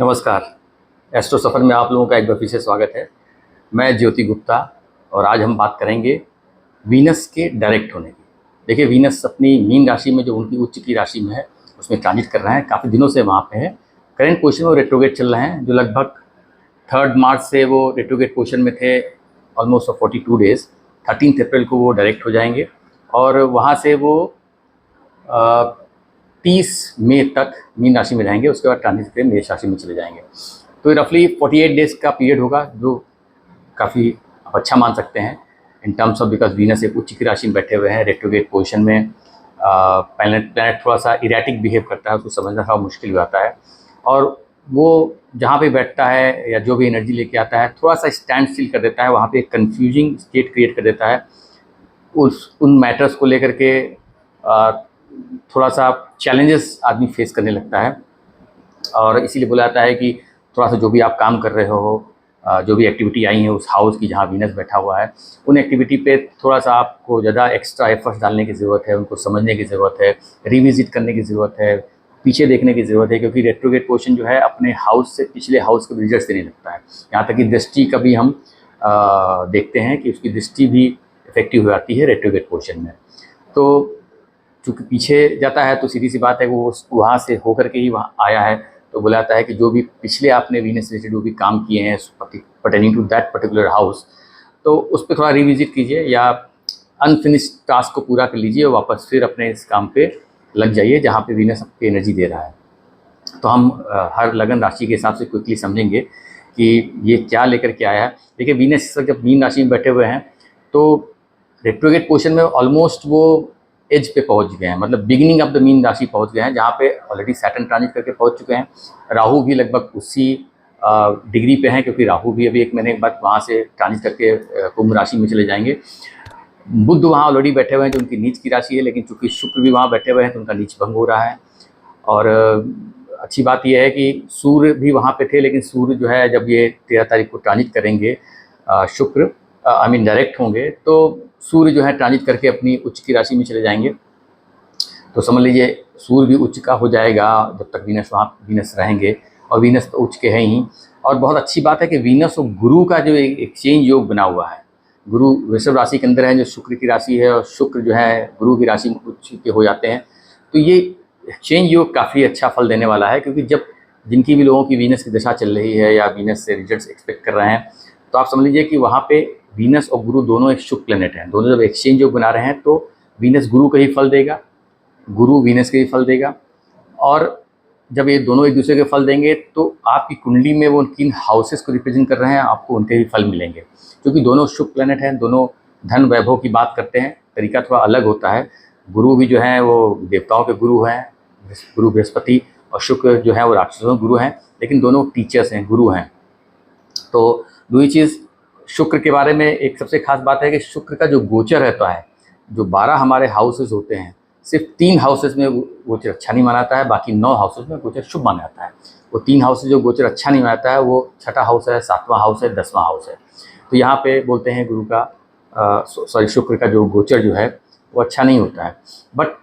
नमस्कार। एस्ट्रो सफ़र में आप लोगों का एक बार फिर से स्वागत है। मैं ज्योति गुप्ता और आज हम बात करेंगे वीनस के डायरेक्ट होने की। देखिए, वीनस अपनी मीन राशि में जो उनकी उच्च की राशि में है उसमें ट्रांजिट कर रहे हैं, काफ़ी दिनों से वहाँ पे है। करंट पोजीशन में वो रेट्रोगेट चल रहे हैं, जो लगभग 3 मार्च से वो रेट्रोगेट पोजीशन में थे, ऑलमोस्ट 42 डेज़। 13 अप्रैल को वो डायरेक्ट हो जाएंगे और वहाँ से वो 30 मई तक मीन राशि में रहेंगे। उसके बाद ट्रांजिट करके मेष राशि में चले जाएंगे। तो रफली 48 डेज़ का पीरियड होगा, जो काफ़ी आप अच्छा मान सकते हैं in terms of, because Venus एक उच्च की राशि में बैठे हुए हैं रेट्रोगेट पोजीशन में। प्लैनेट थोड़ा सा इरेटिक बिहेव करता है, उसको समझना थोड़ा मुश्किल हो जाता है। और वो जहाँ पे बैठता है या जो भी एनर्जी लेके आता है, थोड़ा सा स्टैंड स्टिल कर देता है, वहाँ पे एक कन्फ्यूजिंग स्टेट क्रिएट कर देता है। उन मैटर्स को लेकर के थोड़ा सा चैलेंजेस आदमी फेस करने लगता है। और इसीलिए बोला जाता है कि थोड़ा सा जो भी आप काम कर रहे हो, जो भी एक्टिविटी आई है उस हाउस की जहाँ वीनस बैठा हुआ है, उन एक्टिविटी पे थोड़ा सा आपको ज़्यादा एक्स्ट्रा एफर्ट्स डालने की ज़रूरत है, उनको समझने की ज़रूरत है, रिविजिट करने की ज़रूरत है, पीछे देखने की ज़रूरत है। क्योंकि रेट्रोगेट पोजीशन जो है अपने हाउस से पिछले हाउस के रिजल्ट देने लगता है। यहाँ तक कि दृष्टि का भी हम देखते हैं कि उसकी दृष्टि भी इफेक्टिव हो जाती है रेट्रोगेट पोजीशन में। तो चूँकि पीछे जाता है तो सीधी सी बात है वो वहाँ से होकर के ही वहाँ आया है। तो बोला जाता है कि जो भी पिछले आपने वीनस रिलेटेड जो भी काम किए हैं pertaining to that particular house, तो उस पर थोड़ा रिविजिट कीजिए या अनफिनिश्ड टास्क को पूरा कर लीजिए और वापस फिर अपने इस काम पे लग जाइए जहाँ पे वीनस आपकी एनर्जी दे रहा है। तो हम हर लगन राशि के हिसाब से क्विकली समझेंगे कि ये क्या लेकर के आया है। देखिए, वीनस जब मीन राशि में बैठे हुए हैं तो रेट्रोगेट पोजीशन में ऑलमोस्ट वो एज पे पहुंच गए हैं, मतलब बिगिनिंग ऑफ द मीन राशि पहुंच गए हैं, जहाँ पे ऑलरेडी सैटर्न ट्रांजिट करके पहुंच चुके हैं। राहु भी लगभग उसी डिग्री पे हैं, क्योंकि राहु भी अभी 1 महीने के बाद वहाँ से ट्रांजिट करके कुंभ राशि में चले जाएंगे। बुध वहाँ ऑलरेडी बैठे हुए हैं जो उनकी नीच की राशि है, लेकिन चूंकि शुक्र भी वहाँ बैठे हुए हैं तो उनका नीच भंग हो रहा है। और अच्छी बात यह है कि सूर्य भी वहाँ पे थे, लेकिन सूर्य जो है जब ये 13 तारीख को ट्रांजिट करेंगे, शुक्र आई मीन डायरेक्ट होंगे, तो सूर्य जो है ट्रांजिट करके अपनी उच्च की राशि में चले जाएंगे। तो समझ लीजिए सूर्य भी उच्च का हो जाएगा जब तक वीनस रहेंगे, और वीनस तो उच्च के हैं ही। और बहुत अच्छी बात है कि वीनस और गुरु का जो एक एक्सचेंज योग बना हुआ है, गुरु वृषभ राशि के अंदर है जो शुक्र की राशि है, और शुक्र जो है गुरु की राशि में उच्च के हो जाते हैं। तो ये एक्सचेंज योग काफ़ी अच्छा फल देने वाला है, क्योंकि जब जिनकी भी लोगों की वीनस की दशा चल रही है या वीनस से रिजल्ट्स एक्सपेक्ट कर रहे हैं, तो आप समझ लीजिए कि वहाँ पे वीनस और गुरु दोनों एक शुभ प्लेनेट हैं। दोनों जब एक्सचेंज योग बना रहे हैं तो वीनस गुरु का ही फल देगा, गुरु वीनस का ही फल देगा। और जब ये दोनों एक दूसरे के फल देंगे तो आपकी कुंडली में वो किन हाउसेस को रिप्रेजेंट कर रहे हैं, आपको उनके ही फल मिलेंगे। क्योंकि दोनों शुभ प्लेनेट हैं, दोनों धन वैभव की बात करते हैं, तरीका थोड़ा अलग होता है। गुरु भी जो है वो देवताओं के गुरु हैं, गुरु बृहस्पति, और शुक्र जो है वो राक्षसों के गुरु हैं, लेकिन दोनों टीचर्स हैं, गुरु हैं। तो दूसरी चीज़ शुक्र के बारे में एक सबसे खास बात है कि शुक्र का जो गोचर रहता है, जो 12 हमारे हाउसेस होते हैं, सिर्फ 3 हाउसेस में गोचर अच्छा नहीं माना जाता है, बाकी 9 हाउसेस में गोचर शुभ माना जाता है। वो 3 हाउसेस जो गोचर अच्छा नहीं माना जाता है वो 6ठा हाउस है, 7वां हाउस है, 10वां हाउस है। तो यहाँ पे बोलते हैं गुरु का शुक्र का जो गोचर जो है वो अच्छा नहीं होता है। बट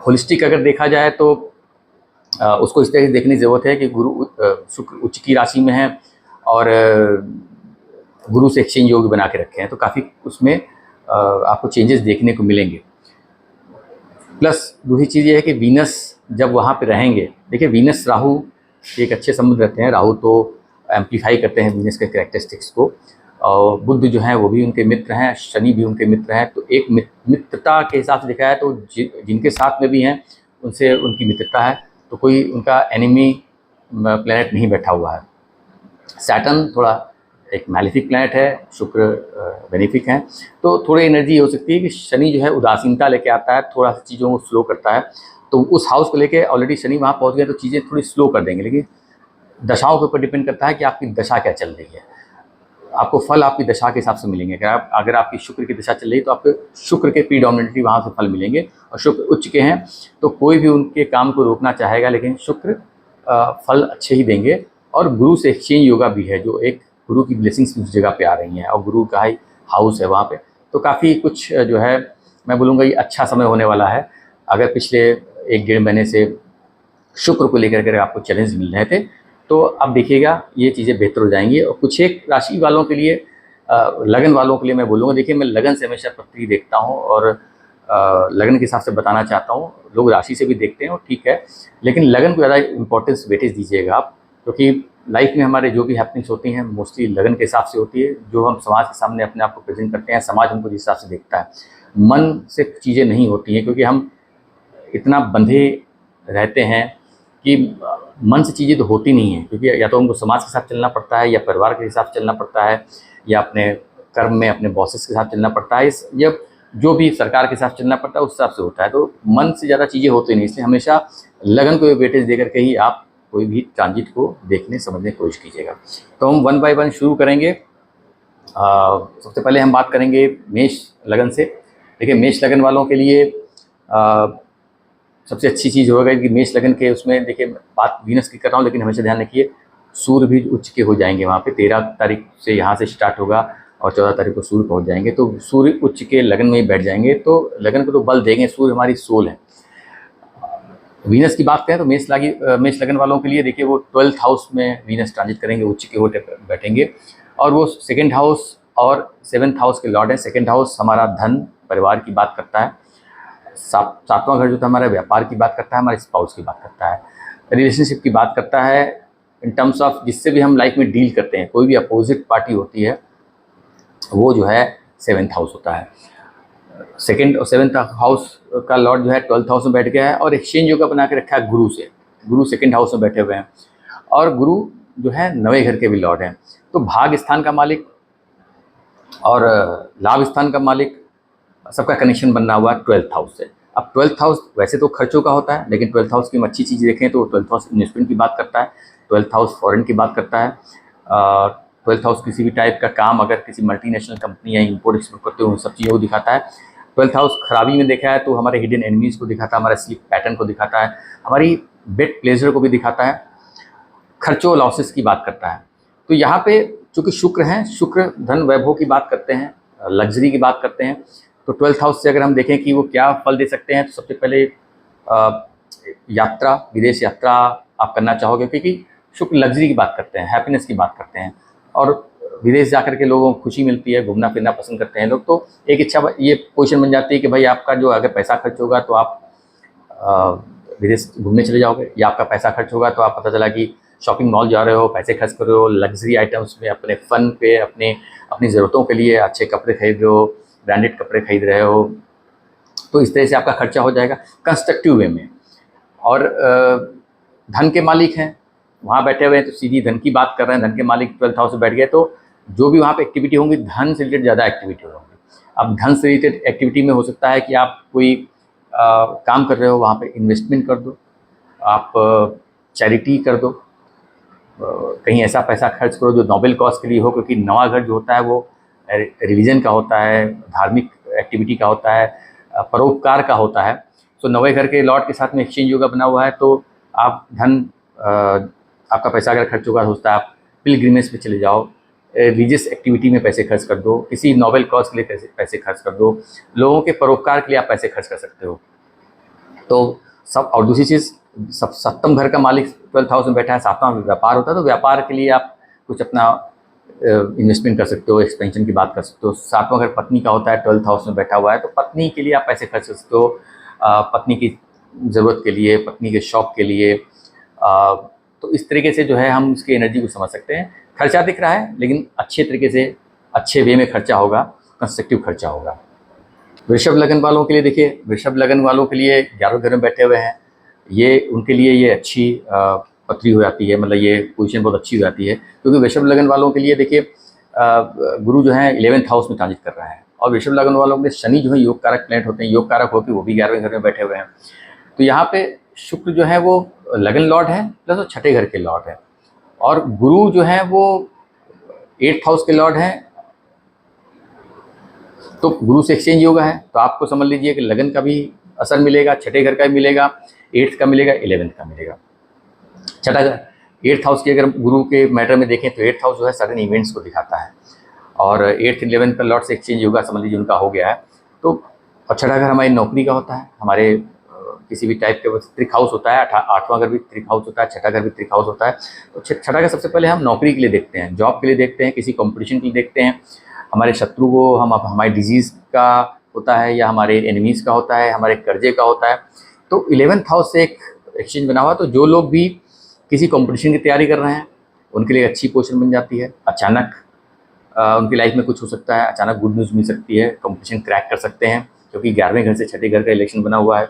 होलिस्टिक अगर देखा जाए तो उसको इस तरह से देखने की ज़रूरत है कि शुक्र उच्च की राशि में है और गुरु से एक्सचेंज योग बना के रखे हैं, तो काफ़ी उसमें आपको चेंजेस देखने को मिलेंगे। प्लस दूसरी चीज़ ये है कि वीनस जब वहाँ पे रहेंगे, देखिए वीनस राहु एक अच्छे संबंध रहते हैं। राहु तो एम्पलीफाई करते हैं वीनस के कैरेक्टरिस्टिक्स को, और बुध जो हैं वो भी उनके मित्र हैं, शनि भी उनके मित्र हैं। तो एक मित्रता के हिसाब से देखा है तो जिनके साथ में भी हैं उनसे उनकी मित्रता है, तो कोई उनका एनिमी प्लैनेट नहीं बैठा हुआ है। सैटर्न थोड़ा एक मैलेफिक प्लैनेट है, शुक्र बेनिफिक हैं। तो थोड़ी एनर्जी हो सकती है कि शनि जो है उदासीनता लेके आता है, थोड़ा सा चीज़ों को स्लो करता है। तो उस हाउस को लेके ऑलरेडी शनि वहाँ पहुँच गए तो चीज़ें थोड़ी स्लो कर देंगे, लेकिन दशाओं के ऊपर डिपेंड करता है कि आपकी दशा क्या चल रही है। आपको फल आपकी दशा के हिसाब से मिलेंगे। अगर आपकी शुक्र की दशा चल रही है तो आपको शुक्र के प्रीडोमिनेटली वहाँ से फल मिलेंगे, और शुक्र उच्च के हैं तो कोई भी उनके काम को रोकना चाहेगा, लेकिन शुक्र फल अच्छे ही देंगे। और गुरु से एक्सचेंज योगा भी है, जो एक गुरु की ब्लेसिंग्स उस जगह पे आ रही हैं, और गुरु का ही हाउस है वहाँ पे। तो काफ़ी कुछ जो है मैं बोलूँगा ये अच्छा समय होने वाला है। अगर पिछले 1 डेढ़ महीने से शुक्र को लेकर के आपको चैलेंज मिल रहे थे तो अब देखिएगा ये चीज़ें बेहतर हो जाएंगी। और कुछ एक राशि वालों के लिए, लगन वालों के लिए मैं बोलूँगा, देखिए मैं लगन से हमेशा पत्री देखता हूँ और लगन के हिसाब से बताना चाहता हूँ। लोग राशि से भी देखते हैं और ठीक है, लेकिन लगन को ज़्यादा इंपॉर्टेंस वेटेज दीजिएगा आप, क्योंकि लाइफ में हमारे जो भी हैपनिंग्स होती हैं मोस्टली लगन के हिसाब से होती है। जो हम समाज के सामने अपने आप को प्रेजेंट करते हैं, समाज हमको जिस हिसाब से देखता है, मन से चीज़ें नहीं होती हैं, क्योंकि हम इतना बंधे रहते हैं कि मन से चीज़ें तो होती नहीं हैं, क्योंकि या तो हमको समाज के साथ चलना पड़ता है, या परिवार के हिसाब से चलना पड़ता है, या अपने कर्म में अपने बॉसेस के साथ चलना पड़ता है, या जो भी सरकार के साथ चलना पड़ता है उस हिसाब से होता है। तो मन से ज़्यादा चीज़ें होती नहीं, इसलिए हमेशा लगन को वेटेज देकर के ही आप कोई भी ट्रांजिट को देखने समझने की कोशिश कीजिएगा। तो हम 1 बाय 1 शुरू करेंगे। सबसे पहले हम बात करेंगे मेष लगन से। देखिए मेष लगन वालों के लिए सबसे अच्छी चीज़ होगा कि मेष लगन के उसमें देखिए, बात वीनस की कर रहा हूँ, लेकिन हमेशा ध्यान रखिए सूर्य भी उच्च के हो जाएंगे वहाँ पे। 13 तारीख से यहाँ से स्टार्ट होगा और 14 तारीख को सूर्य पहुँच जाएंगे, तो सूर्य उच्च के लगन में ही बैठ जाएंगे, तो लगन को तो बल देंगे। सूर्य हमारी सोल है। वीनस की बात करें तो मेष लगन वालों के लिए देखिए वो 12th हाउस में वीनस ट्रांजिट करेंगे, उच्च के होते बैठेंगे, और वो 2nd हाउस और 7th हाउस के लॉर्ड है। 2nd हाउस हमारा धन परिवार की बात करता है। 7वां घर जो था हमारा व्यापार की बात करता है, हमारे स्पाउस की बात करता है, रिलेशनशिप की बात करता है, इन टर्म्स ऑफ जिससे भी हम लाइफ में डील करते हैं, कोई भी अपोजिट पार्टी होती है वो जो है 7th हाउस होता है। 2nd और 7th हाउस का लॉर्ड जो है 12th हाउस में बैठ गया है, और एक्सचेंज योग बना के रखा है गुरु से। गुरु 2nd हाउस में बैठे हुए हैं, और गुरु जो है 9वें घर के भी लॉर्ड हैं। तो भाग स्थान का मालिक और लाभ स्थान का मालिक, सबका कनेक्शन बनना हुआ है 12th हाउस से। अब 12th हाउस वैसे तो खर्चों का होता है, लेकिन 12th हाउस की हम अच्छी चीज़ देखें तो 12th हाउस इन्वेस्टमेंट की बात करता है, 12th हाउस फॉरेन की बात करता है, 12th हाउस किसी भी टाइप का काम अगर किसी मल्टीनेशनल कंपनी या इम्पोर्ट एक्सपोर्ट करते हो उन सब चीज़ों को दिखाता है। 12th हाउस खराबी में देखा है तो हमारे हिडन एनिमीज़ को दिखाता है, हमारे स्लीप पैटर्न को दिखाता है, हमारी बेड प्लेजर को भी दिखाता है, खर्चों लॉसेस की बात करता है। तो यहाँ पे चूँकि शुक्र हैं, शुक्र धन वैभव की बात करते हैं, लग्जरी की बात करते हैं। तो 12th हाउस से अगर हम देखें कि वो क्या फल दे सकते हैं, तो सबसे पहले यात्रा, विदेश यात्रा आप करना चाहोगे, क्योंकि शुक्र लग्जरी की बात करते हैं, हैप्पीनेस की बात करते हैं, और विदेश जाकर के लोगों को खुशी मिलती है, घूमना फिरना पसंद करते हैं लोग। तो एक इच्छा ये पोजीशन बन जाती है कि भाई आपका जो अगर पैसा खर्च होगा तो आप विदेश घूमने चले जाओगे, या आपका पैसा खर्च होगा तो आप पता चला कि शॉपिंग मॉल जा रहे हो, पैसे खर्च कर रहे हो, लग्जरी आइटम्स में अपने फ़न पे, अपनी ज़रूरतों के लिए अच्छे कपड़े खरीद रहे हो, ब्रांडेड कपड़े खरीद रहे हो। तो इस तरह से आपका खर्चा हो जाएगा कंस्ट्रक्टिव वे में। और धन के मालिक हैं वहाँ बैठे हुए हैं, तो सीधी धन की बात कर रहे हैं, धन के मालिक 12th हाउस में बैठ गए, तो जो भी वहाँ पे एक्टिविटी होंगी धन से रिलेटेड ज़्यादा एक्टिविटी होंगी। अब धन से रिलेटेड एक्टिविटी में हो सकता है कि आप कोई काम कर रहे हो, वहाँ पे इन्वेस्टमेंट कर दो, आप चैरिटी कर दो, कहीं ऐसा पैसा खर्च करो जो नोबेल कॉज के लिए हो, क्योंकि नवा घर जो होता है वो रिलीजन का होता है, धार्मिक एक्टिविटी का होता है, परोपकार का होता है। तो नवे घर के लॉर्ड के साथ में एक्सचेंज योगा बना हुआ है, तो आप धन आपका पैसा अगर खर्च होगा तो होता है आप पिलग्रिमेज पे चले जाओ, रिलीजियस एक्टिविटी में पैसे खर्च कर दो, किसी नोबेल कॉज के लिए पैसे खर्च कर दो, लोगों के परोपकार के लिए आप पैसे खर्च कर सकते हो। तो सब, और दूसरी चीज़, 7वां घर का मालिक 12th हाउस में बैठा है, 7वां व्यापार होता है, तो व्यापार के लिए आप कुछ अपना इन्वेस्टमेंट कर सकते हो, एक्सपेंशन की बात कर सकते हो। 7वां घर पत्नी का होता है, 12th हाउस में बैठा हुआ है, तो पत्नी के लिए आप पैसे खर्च कर सकते हो, पत्नी की ज़रूरत के लिए, पत्नी के शौक़ के लिए। तो इस तरीके से जो है हम इसकी एनर्जी को समझ सकते हैं। खर्चा दिख रहा है लेकिन अच्छे तरीके से, अच्छे वे में खर्चा होगा, कंस्ट्रक्टिव खर्चा होगा। वृषभ लगन वालों के लिए देखिए, वृषभ लगन वालों के लिए 11वें घर में बैठे हुए हैं, ये उनके लिए ये अच्छी पत्री हो जाती है, मतलब ये पोजीशन बहुत अच्छी हो जाती है, क्योंकि वृषभ लगन वालों के लिए देखिए गुरु जो है 11th हाउस में ट्रांजिट कर रहा है, और वृषभ लगन वालों के शनि जो है योग कारक प्लैनेट होते हैं, योग कारक होकर वो भी 11वें घर में बैठे हुए हैं। तो यहाँ पे शुक्र जो है वो लगन लॉर्ड है प्लस वो 6ठे घर के लॉर्ड है, और गुरु जो है वो 8th हाउस के लॉर्ड हैं, तो गुरु से एक्सचेंज योगा है, तो आपको समझ लीजिए कि लगन का भी असर मिलेगा, 6ठे घर का भी मिलेगा, 8th का मिलेगा, 11th का मिलेगा। 6ठा घर 8th हाउस की अगर गुरु के मैटर में देखें तो 8th हाउस जो है सडन इवेंट्स को दिखाता है, और 8th 11th का लॉर्ड से एक्सचेंज योगा समझ लीजिए उनका हो गया है। तो और 6ठा घर हमारी नौकरी का होता है, हमारे किसी भी टाइप के त्रिक हाउस होता है, 8वां घर भी त्रिक हाउस होता है, 6ठा घर भी त्रिक हाउस होता है। तो छठा घर सबसे पहले हम नौकरी के लिए देखते हैं, जॉब के लिए देखते हैं, किसी कंपटीशन के लिए देखते हैं, हमारे शत्रु को हम हमारे डिजीज़ का होता है या हमारे एनिमीज़ का होता है, हमारे कर्जे का होता है। तो 11th हाउस से एक एक्सचेंज बना हुआ, तो जो लोग भी किसी कंपटीशन की तैयारी कर रहे हैं उनके लिए अच्छी पोजीशन बन जाती है। अचानक उनकी लाइफ में कुछ हो सकता है, अचानक गुड न्यूज़ मिल सकती है, कंपटीशन क्रैक कर सकते हैं, क्योंकि 11वें घर से छठे घर का इलेक्शन बना हुआ है।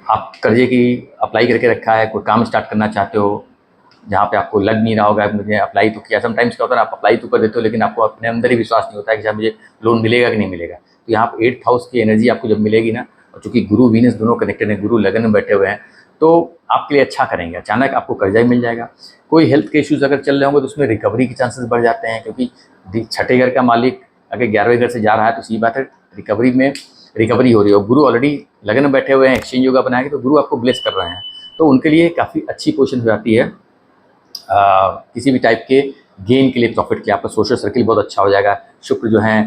आप कर्जे की अप्लाई करके रखा है, कोई काम स्टार्ट करना चाहते हो जहाँ पे आपको लग नहीं रहा होगा मुझे अप्लाई तो किया। समटाइम्स क्या होता है आप अप्लाई तो कर देते हो लेकिन आपको अपने अंदर ही विश्वास नहीं होता है कि शायद मुझे लोन मिलेगा कि नहीं मिलेगा। तो यहाँ पर 8th हाउस की एनर्जी आपको जब मिलेगी ना, और चूँकि गुरु वीनस दोनों कनेक्टेड हैं, गुरु लगन में बैठे हुए हैं, तो आपके लिए अच्छा करेंगे। अचानक आपको कर्जा ही मिल जाएगा। कोई हेल्थ के इश्यूज़ अगर चल रहे होंगे तो उसमें रिकवरी के चांसेस बढ़ जाते हैं, क्योंकि छठे घर का मालिक अगर 11वें घर से जा रहा है तो सीधी बात है रिकवरी में रिकवरी हो रही है। और गुरु ऑलरेडी लगन में बैठे हुए हैं, एक्सचेंज योगा बनाएंगे तो गुरु आपको ब्लेस कर रहे हैं, तो उनके लिए काफ़ी अच्छी पोजीशन हो जाती है किसी भी टाइप के गेन के लिए, प्रॉफिट के लिए। आपका सोशल सर्किल बहुत अच्छा हो जाएगा। शुक्र जो है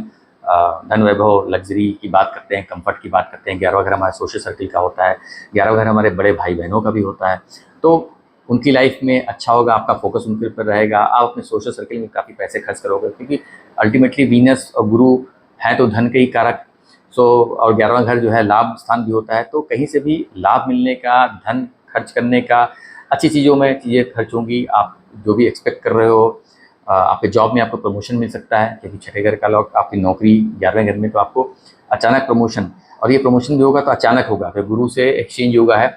धन वैभव लग्जरी की बात करते हैं, कंफर्ट की बात करते हैं। 11वां घर हमारे सोशल सर्किल का होता है, 11वां घर हमारे बड़े भाई बहनों का भी होता है, तो उनकी लाइफ में अच्छा होगा, आपका फोकस उनके ऊपर रहेगा, आप अपने सोशल सर्किल में काफ़ी पैसे खर्च करोगे, क्योंकि अल्टीमेटली वीनस और गुरु हैं तो धन के ही कारक। और 11वां घर जो है लाभ स्थान भी होता है, तो कहीं से भी लाभ मिलने का, धन खर्च करने का, अच्छी चीज़ों में चीज़ें खर्च होंगी। आप जो भी एक्सपेक्ट कर रहे हो, आपके जॉब में आपको प्रमोशन मिल सकता है, क्योंकि छठे घर का लोग आपकी नौकरी 11वें घर में, तो आपको अचानक प्रमोशन, और ये प्रमोशन भी होगा तो अचानक होगा, फिर गुरु से एक्सचेंज होगा है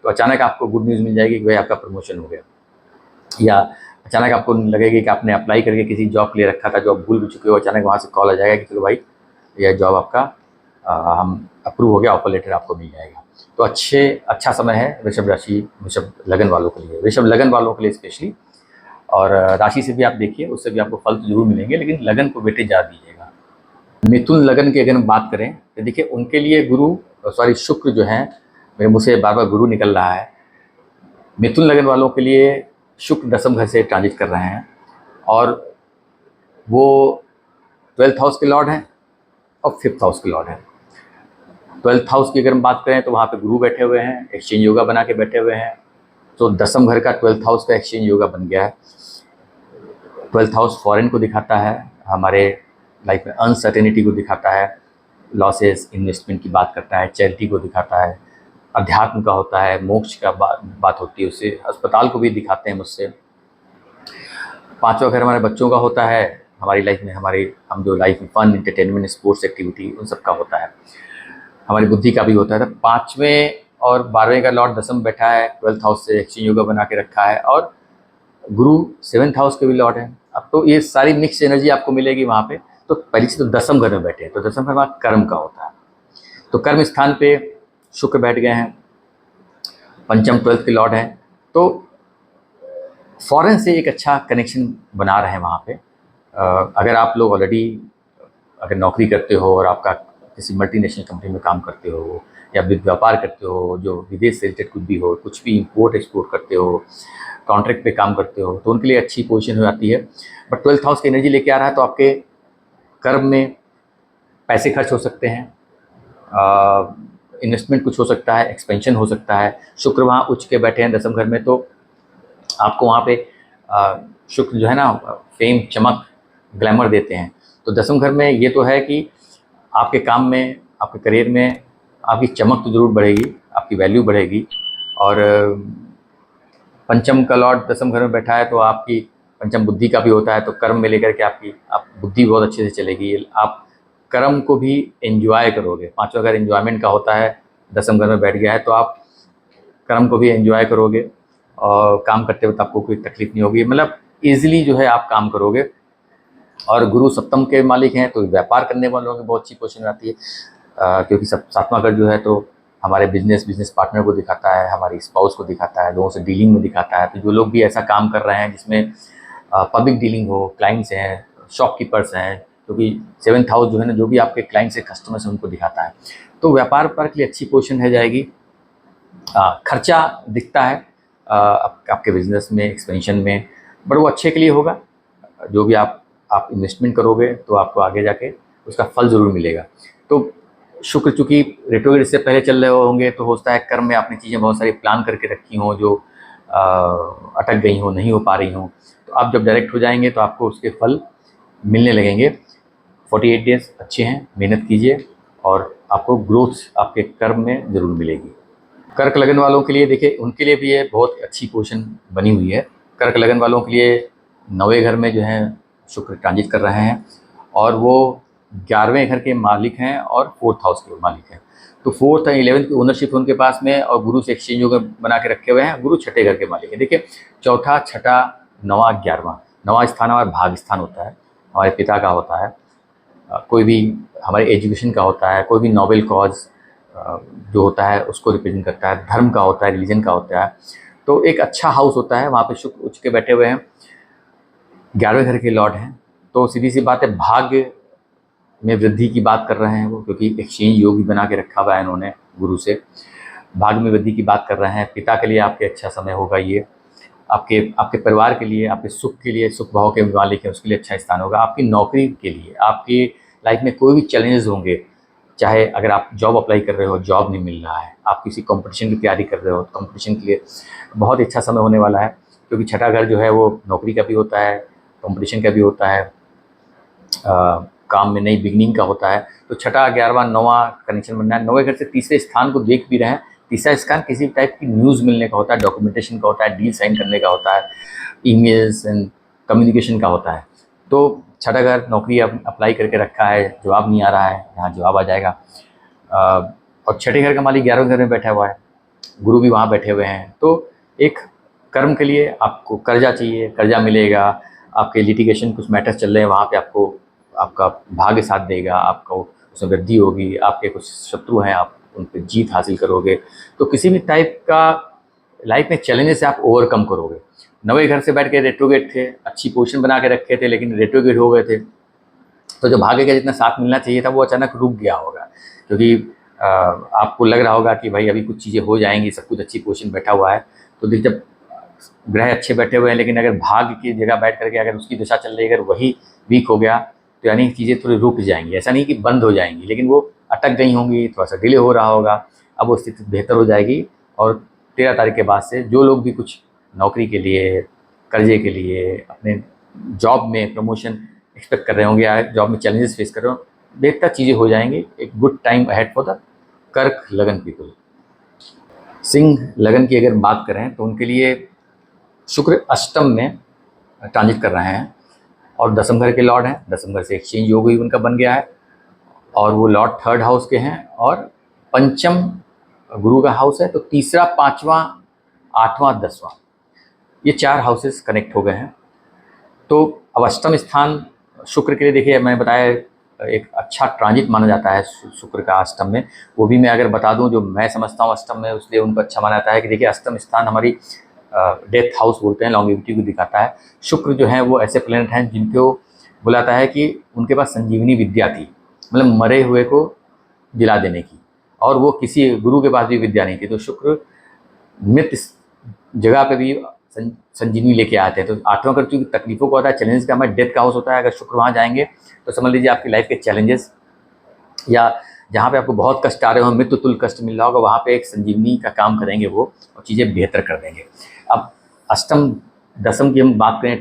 तो अचानक आपको गुड न्यूज़ मिल जाएगी कि भाई आपका प्रमोशन हो गया, या अचानक आपको लगेगी कि आपने अप्लाई करके किसी जॉब के लिए रखा था, जॉब भूल भी चुके हो, अचानक वहाँ से कॉल आ जाएगा कि चलो भाई यह जॉब आपका हम अप्रूव हो गया, ऑफर लेटर आपको मिल जाएगा। तो अच्छा समय है वृषभ राशि, वृषभ लगन वालों के लिए, वृषभ लगन वालों के लिए स्पेशली। और राशि से भी आप देखिए, उससे भी आपको फल तो जरूर मिलेंगे, लेकिन लगन को वेटेज ज़्यादा दीजिएगा। मिथुन लगन की अगर हम बात करें तो देखिए उनके लिए शुक्र जो है, मेरे मुँह से बार बार गुरु निकल रहा है। मिथुन लगन वालों के लिए शुक्र 10वें घर से ट्रांजिट कर रहे हैं, और वो 12th हाउस के लॉर्ड हैं और 5th हाउस के लॉर्ड हैं। 12th हाउस की अगर हम बात करें तो वहाँ पे गुरु बैठे हुए हैं, एक्सचेंज योगा बना के बैठे हुए हैं, तो 10वें घर का 12th हाउस का एक्सचेंज योगा बन गया है। 12th हाउस फॉरेन को दिखाता है, हमारे लाइफ में अनसर्टेनिटी को दिखाता है, लॉसेस, इन्वेस्टमेंट की बात करता है, चैरिटी को दिखाता है, अध्यात्म का होता है, मोक्ष का बात होती है, उससे अस्पताल को भी दिखाते हैं मुझसे। 5वां घर हमारे बच्चों का होता है, हमारी लाइफ में हम जो लाइफ में फन, एंटरटेनमेंट, स्पोर्ट्स एक्टिविटी उन सब का होता है, हमारी बुद्धि का भी होता है। तो 5वें और 12वें का लॉर्ड 10वें बैठा है, 12th हाउस से एक्सचेंज योगा बना के रखा है, और गुरु 7th हाउस के भी लॉर्ड हैं। अब तो ये सारी मिक्स एनर्जी आपको मिलेगी वहाँ पे। तो पहले से तो 10वें घर में बैठे हैं, तो 10वें घर हमारा कर्म का होता है, तो कर्म स्थान पे शुक्र बैठ गए हैं, 5th 12th के लॉर्ड हैं, तो फॉरेन से एक अच्छा कनेक्शन बना रहे हैं वहाँ पे। अगर आप लोग ऑलरेडी अगर नौकरी करते हो और आपका किसी मल्टीनेशनल कंपनी में काम करते हो, या व्यापार करते हो जो विदेश से रिलेटेड कुछ भी हो, कुछ भी इंपोर्ट एक्सपोर्ट करते हो, कॉन्ट्रैक्ट पे काम करते हो, तो उनके लिए अच्छी पोजीशन हो जाती है। बट 12th हाउस की एनर्जी लेके आ रहा है, तो आपके कर्म में पैसे खर्च हो सकते हैं, इन्वेस्टमेंट कुछ हो सकता है, एक्सपेंशन हो सकता है। शुक्र वहाँ उच्च के बैठे हैं 10वें घर में, तो आपको वहाँ पे शुक्र जो है ना फेम, चमक, ग्लैमर देते हैं। तो 10वें घर में ये तो है कि आपके काम में, आपके करियर में आपकी चमक तो ज़रूर बढ़ेगी, आपकी वैल्यू बढ़ेगी। और 5th का लॉर्ड 10वें घर में बैठा है, तो आपकी 5th बुद्धि का भी होता है, तो कर्म में लेकर के आप बुद्धि बहुत अच्छे से चलेगी, आप कर्म को भी एंजॉय करोगे। 5वां घर एंजॉयमेंट का होता है, 10वें घर में बैठ गया है, तो आप कर्म को भी एंजॉय करोगे, और काम करते वक्त आपको कोई तकलीफ नहीं होगी, मतलब ईजिली जो है आप काम करोगे। और गुरु 7th के मालिक हैं, तो व्यापार करने वालों की बहुत अच्छी पोजीशन आती है, क्योंकि 7वां घर जो है तो हमारे बिजनेस पार्टनर को दिखाता है, हमारी स्पाउस को दिखाता है, लोगों से डीलिंग में दिखाता है। तो जो लोग भी ऐसा काम कर रहे हैं जिसमें पब्लिक डीलिंग हो, क्लाइंट्स हैं, शॉपकीपर्स हैं, क्योंकि 7th हाउस जो है ना, जो भी आपके क्लाइंट्स हैं, कस्टमर्स हैं, उनको दिखाता है, तो व्यापार पर के लिए अच्छी पोजीशन है जाएगी। खर्चा दिखता है आपके बिजनेस में, एक्सपेंशन में, बट वो अच्छे के लिए होगा। जो भी आप इन्वेस्टमेंट करोगे तो आपको आगे जाके उसका फल ज़रूर मिलेगा। तो शुक्र चूँकि रेट्रोग्रेड से पहले चल रहे होंगे तो हो सकता है कर्म में आपने चीज़ें बहुत सारी प्लान करके रखी हों जो अटक गई हों, नहीं हो पा रही हों, तो आप जब डायरेक्ट हो जाएंगे तो आपको उसके फल मिलने लगेंगे। 48 डेज़ अच्छे हैं, मेहनत कीजिए और आपको ग्रोथ आपके कर्म में ज़रूर मिलेगी। कर्क लगन वालों के लिए देखिए, उनके लिए भी ये बहुत अच्छी पोजीशन बनी हुई है। कर्क लगन वालों के लिए 9वें घर में जो है शुक्र ट्रांजिट कर रहे हैं और वो 11वें घर के मालिक हैं और 4th हाउस के मालिक हैं। तो 4th और 11th की ओनरशिप उनके पास में और गुरु से एक्सचेंज होकर बना के रखे हुए हैं। गुरु छठे घर के मालिक हैं। देखिए, चौथा, छठा, 9वां, 11वां, 9वां स्थान हमारा भाग्य स्थान होता है, हमारे पिता का होता है, कोई भी हमारे एजुकेशन का होता है, कोई भी नोबेल कॉज जो होता है उसको रिप्रेजेंट करता है, धर्म का होता है, रिलीजन का होता है। तो एक अच्छा हाउस होता है, वहाँ पे शुक्र उच्च के बैठे हुए हैं, 11वें घर के लॉर्ड हैं। तो सीधी सी बात है, भाग्य में वृद्धि की बात कर रहे हैं वो, क्योंकि एक्सचेंज योग भी बना के रखा हुआ है इन्होंने गुरु से। भाग्य में वृद्धि की बात कर रहे हैं। पिता के लिए आपके अच्छा समय होगा ये, आपके आपके परिवार के लिए, आपके सुख के लिए, सुख भाव के मालिक है उसके लिए अच्छा स्थान होगा। आपकी नौकरी के लिए, आपकी लाइफ में कोई भी चैलेंजेस होंगे, चाहे अगर आप जॉब अप्लाई कर रहे हो, जॉब नहीं मिल रहा है, आप किसी कंपटीशन की तैयारी कर रहे हो, कंपटीशन के लिए बहुत ही अच्छा समय होने वाला है, क्योंकि छठा घर जो है वो नौकरी का भी होता है, कंपटीशन का भी होता है, काम में नई बिगनिंग का होता है। तो छठा, 11वां, 9वां कनेक्शन बनना है। 9वें घर से तीसरे स्थान को देख भी रहे हैं। तीसरा स्थान किसी टाइप की न्यूज़ मिलने का होता है, डॉक्यूमेंटेशन का होता है, डील साइन करने का होता है, ईमेल्स एंड कम्युनिकेशन का होता है। तो छठा घर नौकरी अप्लाई करके रखा है, जवाब नहीं आ रहा है, यहाँ जवाब आ जाएगा। और छठे घर का मालिक 11वें घर में बैठा हुआ है, गुरु भी वहाँ बैठे हुए हैं। तो एक कर्म के लिए आपको कर्जा चाहिए, कर्जा मिलेगा। आपके लिटिगेशन कुछ मैटर्स चल रहे हैं, वहाँ पे आपको आपका भाग्य साथ देगा, आपको उसमें वृद्धि होगी। आपके कुछ शत्रु हैं, आप उन पर जीत हासिल करोगे। तो किसी भी टाइप का लाइफ में चैलेंजेस से आप ओवरकम करोगे। 9वें घर से बैठ के रेट्रोगेट थे, अच्छी पोजीशन बना के रखे थे, लेकिन रेट्रोगेट हो गए थे, तो जो भाग्य का जितना साथ मिलना चाहिए था वो अचानक रुक गया होगा। क्योंकि आपको लग रहा होगा कि भाई अभी कुछ चीज़ें हो जाएंगी, सब कुछ अच्छी पोजीशन बैठा हुआ है। तो देखिए, जब ग्रह अच्छे बैठे हुए हैं, लेकिन अगर भाग्य की जगह बैठ करके अगर उसकी दिशा चल रही है, अगर वही वीक हो गया, तो यानी चीज़ें थोड़ी रुक जाएंगी। ऐसा नहीं कि बंद हो जाएंगी, लेकिन वो अटक गई होंगी, थोड़ा सा डिले हो रहा होगा। अब वो स्थिति बेहतर हो जाएगी और 13 तारीख के बाद से जो लोग भी कुछ नौकरी के लिए, कर्जे के लिए, अपने जॉब में प्रमोशन एक्सपेक्ट कर रहे होंगे या जॉब में चैलेंजेस फेस कर रहे हो, बेहतर चीज़ें हो जाएंगी। एक good time ahead for the कर्क लगन पीपल। सिंह लगन की अगर बात करें तो उनके लिए शुक्र अष्टम में ट्रांजिट कर रहे हैं और दसम घर के लॉर्ड हैं। दसम घर से एक्सचेंज योग भी उनका बन गया है और वो लॉर्ड 3rd हाउस के हैं और पंचम गुरु का हाउस है। तो तीसरा, 5वां, 8वां, 10वां, ये 4 हाउसेस कनेक्ट हो गए हैं। तो अब अष्टम स्थान शुक्र के लिए देखिए, मैं बताया एक अच्छा ट्रांजिट माना जाता है शुक्र का अष्टम में। वो भी मैं अगर बता दूं जो मैं समझता हूँ अष्टम में, उसलिए उनको अच्छा माना जाता है कि देखिए, अष्टम स्थान हमारी डेथ हाउस बोलते हैं, लॉन्गेविटी को दिखाता है। शुक्र जो है वो ऐसे प्लैनेट हैं जिनको बुलाता है कि उनके पास संजीवनी विद्या थी, मतलब मरे हुए को जिला देने की, और वो किसी गुरु के पास भी विद्या नहीं थी। तो शुक्र मृत जगह पे भी संजीवनी लेके आते हैं। तो 8वां घर चूँकि तकलीफों को होता है, चैलेंजेस का, हमारे डेथ का हाउस होता है। अगर शुक्र वहाँ जाएंगे तो समझ लीजिए आपकी लाइफ के चैलेंजेस या जहाँ पे आपको बहुत कष्ट आ रहे हो, मृत्यु तुल्य कष्ट मिल रहा होगा, वहाँ पे एक संजीवनी का काम करेंगे वो और चीज़ें बेहतर कर देंगे। अब अष्टम दसम की हम बात करें,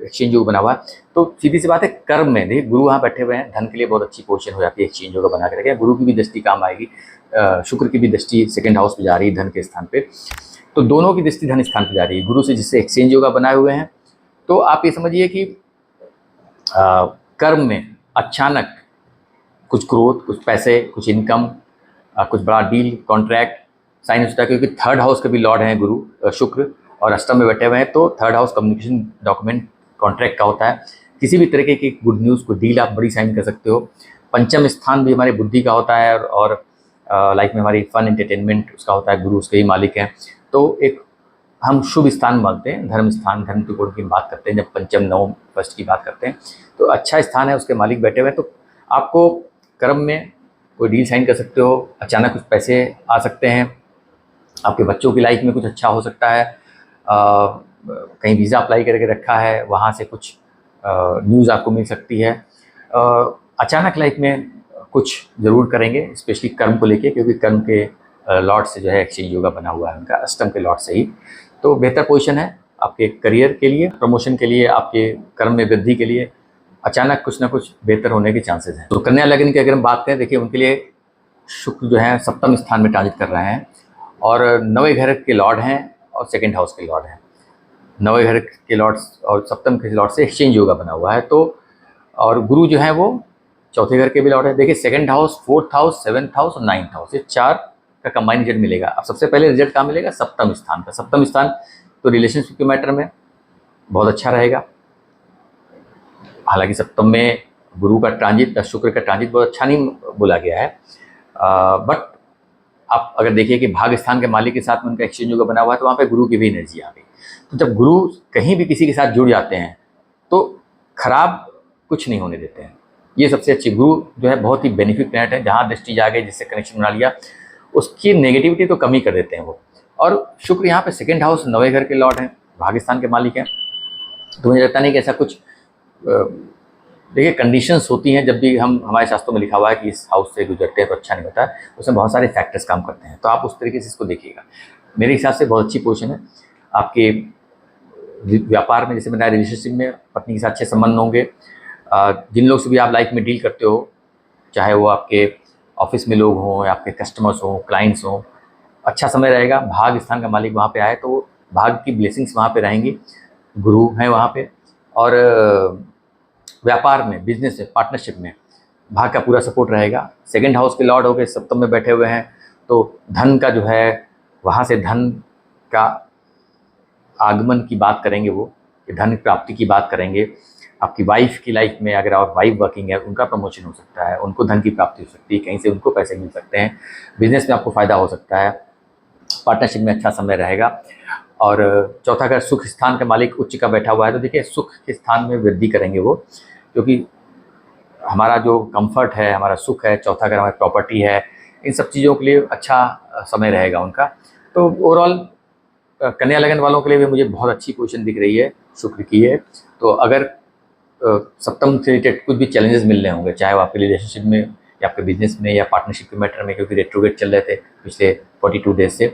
एक्सचेंज योग बना हुआ है, तो सीधी सी बात है, कर्म में देखिए गुरु वहाँ बैठे हुए हैं, धन के लिए बहुत अच्छी पोजीशन हो जाती है, एक्सचेंज योग बना के रखें। गुरु की भी दृष्टि काम आएगी, शुक्र की भी दृष्टि 2nd हाउस में जा रही है धन के स्थान पे। तो दोनों की दृष्टि धन स्थान पर जा रही है, गुरु से जिससे एक्सचेंज योगा बनाए हुए हैं। तो आप ये समझिए कि कर्म में अचानक कुछ ग्रोथ, कुछ पैसे, कुछ इनकम, कुछ बड़ा डील, कॉन्ट्रैक्ट साइन हो सकता है, क्योंकि 3rd हाउस के भी लॉर्ड हैं गुरु शुक्र और अष्टम में बैठे हुए हैं। तो 3rd house communication, document, contract का होता है। किसी भी तरीके की गुड न्यूज़, कोई डील आप बड़ी साइन कर सकते हो। पंचम स्थान भी हमारी बुद्धि का होता है और लाइफ में हमारी फन एंटरटेनमेंट उसका होता है, गुरु उसके ही मालिक हैं। तो एक हम शुभ स्थान मानते हैं, धर्म स्थान, धर्म त्रिकोण की बात करते हैं जब पंचम, नवम, फर्स्ट की बात करते हैं। तो अच्छा स्थान है, उसके मालिक बैठे हुए हैं। तो आपको कर्म में कोई डील साइन कर सकते हो, अचानक कुछ पैसे आ सकते हैं, आपके बच्चों की लाइफ में कुछ अच्छा हो सकता है, कहीं वीज़ा अप्लाई करके रखा है, वहाँ से कुछ न्यूज़ आपको मिल सकती है। अचानक लाइफ में कुछ ज़रूर करेंगे, स्पेशली कर्म को लेके, क्योंकि कर्म के लॉर्ड से जो है एक्सचेंज योगा बना हुआ है उनका, अष्टम के लॉर्ड से ही। तो बेहतर पोजीशन है आपके करियर के लिए, प्रमोशन के लिए, आपके कर्म में वृद्धि के लिए, अचानक कुछ ना कुछ बेहतर होने के चांसेस हैं। तो कन्या लग्न की अगर हम बात करें, देखिए उनके लिए शुक्र जो है सप्तम स्थान में ट्रांजिट कर रहे हैं और नवे घर के लॉर्ड हैं और सेकंड हाउस के लॉर्ड हैं। नवे घर के लॉर्ड और सप्तम के लॉर्ड से एक्सचेंज योगा बना हुआ है। तो और गुरु जो है वो चौथे घर के भी लॉर्ड है। देखिए second house, fourth house, seventh house और नाइन्थ हाउस, ये 4 का कंबाइंड रिजल्ट मिलेगा। अब सबसे पहले रिजल्ट कहाँ मिलेगा? सप्तम स्थान का। सप्तम स्थान तो रिलेशनशिप के मैटर में बहुत अच्छा रहेगा। हालांकि सप्तम में गुरु का ट्रांजिट, शुक्र का ट्रांजिट बहुत अच्छा नहीं बोला गया है, बट आप अगर देखिए कि भाग स्थान के मालिक के साथ में उनका एक्सचेंज योगा बना हुआ है, तो वहाँ पे गुरु की भी एनर्जी आ गई। तो जब गुरु कहीं भी किसी के साथ जुड़ जाते हैं तो खराब कुछ नहीं होने देते हैं। ये सबसे अच्छी, गुरु जो है बहुत ही बेनिफिट प्लैनेट है। जहाँ दृष्टि जा गई, जिससे कनेक्शन बना लिया, उसकी नेगेटिविटी तो कम ही कर देते हैं वो। और शुक्र यहाँ पे सेकंड हाउस, नवे घर के लॉर्ड हैं, भाग्यस्थान के मालिक हैं। तो मुझे लगता नहीं कि ऐसा कुछ, देखिए कंडीशंस होती हैं जब भी हम, हमारे शास्त्रों में लिखा हुआ है कि इस हाउस से गुजरते हैं तो अच्छा नहीं होता है, उसमें बहुत सारे फैक्टर्स काम करते हैं। तो आप उस तरीके से इसको देखिएगा। मेरे हिसाब से बहुत अच्छी पोजीशन है आपके व्यापार में। जैसे बताया, रिलेशनशिप में पत्नी के साथ अच्छे संबंध होंगे। जिन लोग से भी आप लाइफ में डील करते हो, चाहे वो आपके ऑफिस में लोग हों या आपके कस्टमर्स हों, क्लाइंट्स हों, अच्छा समय रहेगा। भाग स्थान का मालिक वहाँ पे आए तो भाग की ब्लेसिंग्स वहाँ पे रहेंगी, गुरु हैं वहाँ पे। और व्यापार में, बिजनेस में, पार्टनरशिप में भाग का पूरा सपोर्ट रहेगा। सेकंड हाउस के लॉर्ड हो गए, सप्तम में बैठे हुए हैं, तो धन का जो है, वहाँ से धन का आगमन की बात करेंगे वो, कि धन प्राप्ति की बात करेंगे। आपकी वाइफ की लाइफ में, अगर आप वाइफ वर्किंग है, उनका प्रमोशन हो सकता है, उनको धन की प्राप्ति हो सकती है, कहीं से उनको पैसे मिल सकते हैं, बिजनेस में आपको फ़ायदा हो सकता है, पार्टनरशिप में अच्छा समय रहेगा। और चौथा घर सुख स्थान का मालिक उच्च का बैठा हुआ है, तो देखिए सुख के स्थान में वृद्धि करेंगे वो, क्योंकि हमारा जो कंफर्ट है, हमारा सुख है, चौथा घर हमारी प्रॉपर्टी है, इन सब चीज़ों के लिए अच्छा समय रहेगा उनका। तो ओवरऑल कन्या लगन वालों के लिए भी मुझे बहुत अच्छी पोजीशन दिख रही है शुक्र की है। तो अगर सप्तम से रिलेटेड कुछ भी चैलेंजेस मिल रहे होंगे, चाहे वो आपके रिलेशनशिप में या आपके बिजनेस में या पार्टनरशिप के मैटर में, क्योंकि रेट्रोग्रेड चल रहे थे पिछले 42 डेज से,